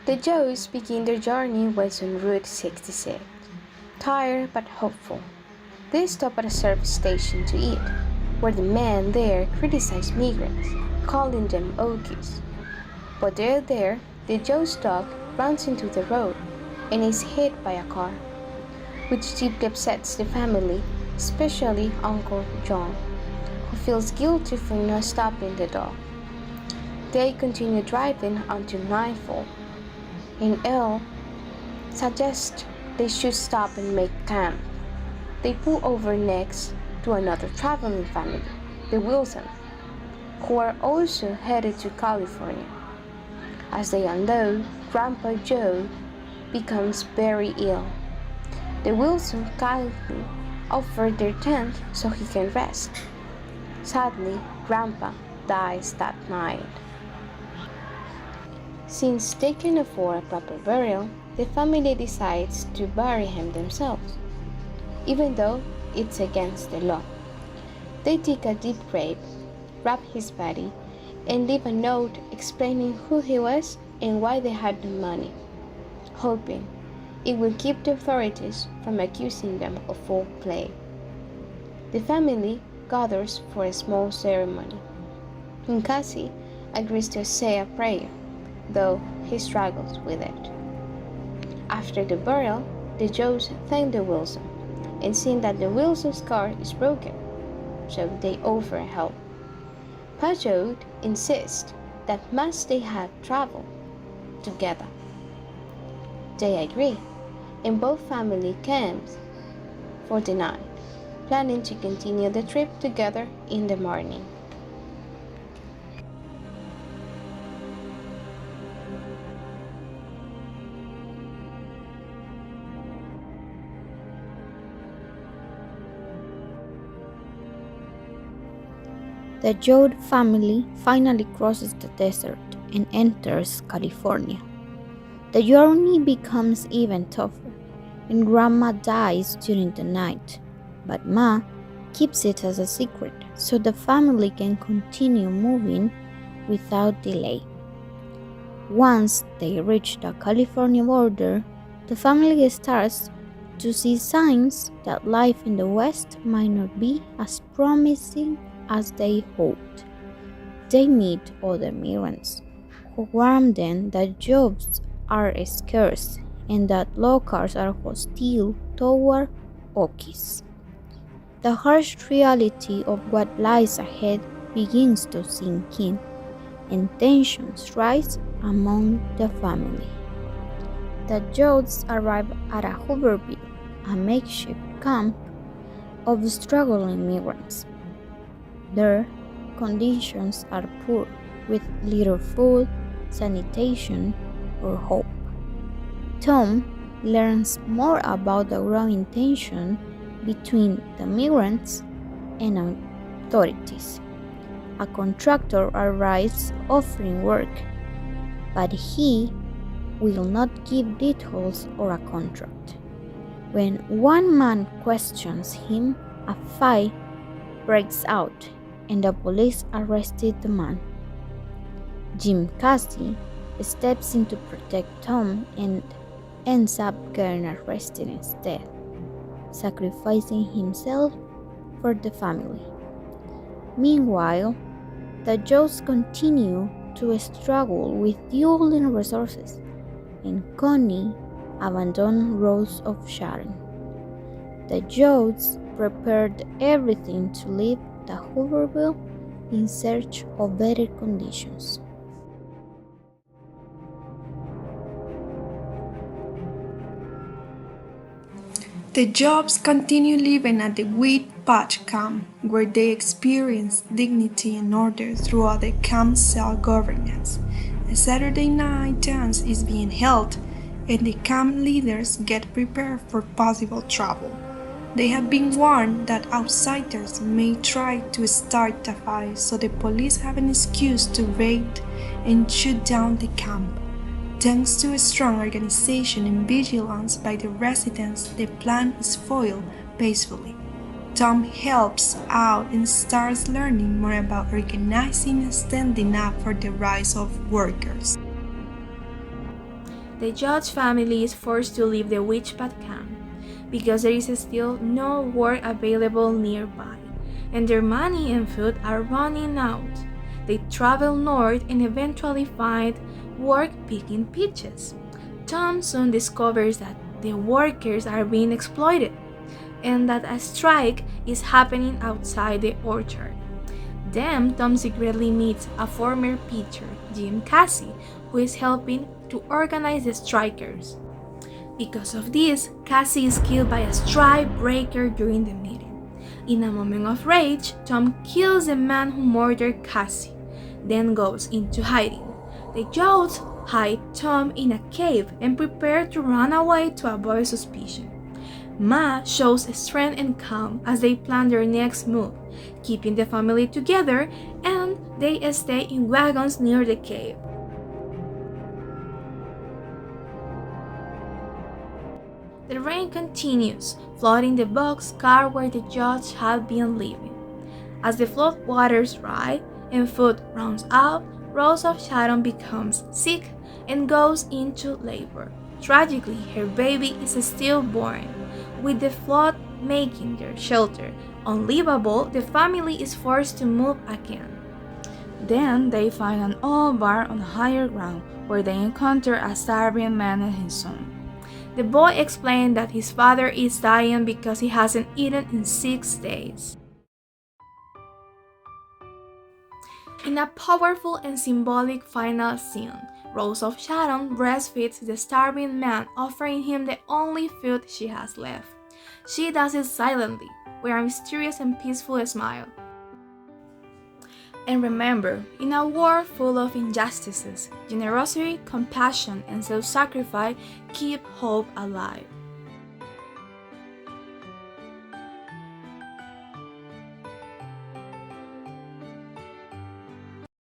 The Joes begin their journey west on Route 66. Tired but hopeful, they stop at a service station to eat, where the men there criticize migrants, calling them Okies. But there, the Joe's dog runs into the road and is hit by a car, which deeply upsets the family, especially Uncle John, who feels guilty for not stopping the dog. They continue driving until nightfall, and Elle suggests they should stop and make camp. They pull over next to another traveling family, the Wilsons, who are also headed to California. As they unload, Grandpa Joe becomes very ill. The Wilsons kindly offer their tent so he can rest. Sadly, Grandpa dies that night. Since they can afford a proper burial, the family decides to bury him themselves, even though it's against the law. They dig a deep grave, wrap his body, and leave a note explaining who he was and why they had the money, hoping it will keep the authorities from accusing them of foul play. The family gathers for a small ceremony, and Cassie agrees to say a prayer, though he struggles with it. After the burial, the Joes thank the Wilson, and seeing that the Wilson's car is broken, so they offer help. Pajot insists that must they have traveled together. They agree, and both family camps for the night, planning to continue the trip together in the morning. The Joad family finally crosses the desert and enters California. The journey becomes even tougher, and Grandma dies during the night, but Ma keeps it as a secret so the family can continue moving without delay. Once they reach the California border, the family starts to see signs that life in the West might not be as promising as they hoped. They meet other migrants who warn them that jobs are scarce and that locals are hostile toward Okies. The harsh reality of what lies ahead begins to sink in, and tensions rise among the family. The Jodes arrive at a Hooverville, a makeshift camp of struggling migrants. Their conditions are poor, with little food, sanitation, or hope. Tom learns more about the growing tension between the migrants and authorities. A contractor arrives offering work, but he will not give details or a contract. When one man questions him, a fight breaks out and the police arrested the man. Jim Cassie steps in to protect Tom and ends up getting arrested instead, sacrificing himself for the family. Meanwhile, the Joes continue to struggle with dueling resources, and Connie abandoned Rose of Sharon. The Joes prepared everything to leave the Hooverville in search of better conditions. The Jobs continue living at the Wheat Patch Camp, where they experience dignity and order throughout the camp's self-governance. A Saturday night dance is being held, and the camp leaders get prepared for possible trouble. They have been warned that outsiders may try to start a fight, so the police have an excuse to raid and shoot down the camp. Thanks to a strong organization and vigilance by the residents, the plan is foiled peacefully. Tom helps out and starts learning more about organizing and standing up for the rights of workers. the Judge family is forced to leave the Witchpat camp because there is still no work available nearby, and their money and food are running out. They travel north and eventually find work picking peaches. Tom soon discovers that the workers are being exploited and that a strike is happening outside the orchard. Then Tom secretly meets a former pitcher, Jim Cassie, who is helping to organize the strikers. Because of this, Cassie is killed by a strike breaker during the meeting. In a moment of rage, Tom kills the man who murdered Cassie, then goes into hiding. The Judds hide Tom in a cave and prepare to run away to avoid suspicion. Ma shows strength and calm as they plan their next move, keeping the family together, and they stay in wagons near the cave. The rain continues, flooding the boxcar where the Judds had been living. As the flood waters rise and food runs out, Rose of Sharon becomes sick and goes into labor. Tragically, her baby is stillborn. With the flood making their shelter unlivable, the family is forced to move again. Then they find an old barn on higher ground where they encounter a starving man and his son. The boy explained that his father is dying because he hasn't eaten in 6 days. In a powerful and symbolic final scene, Rose of Sharon breastfeeds the starving man, offering him the only food she has left. She does it silently, with a mysterious and peaceful smile. And remember, in a world full of injustices, generosity, compassion, and self-sacrifice keep hope alive.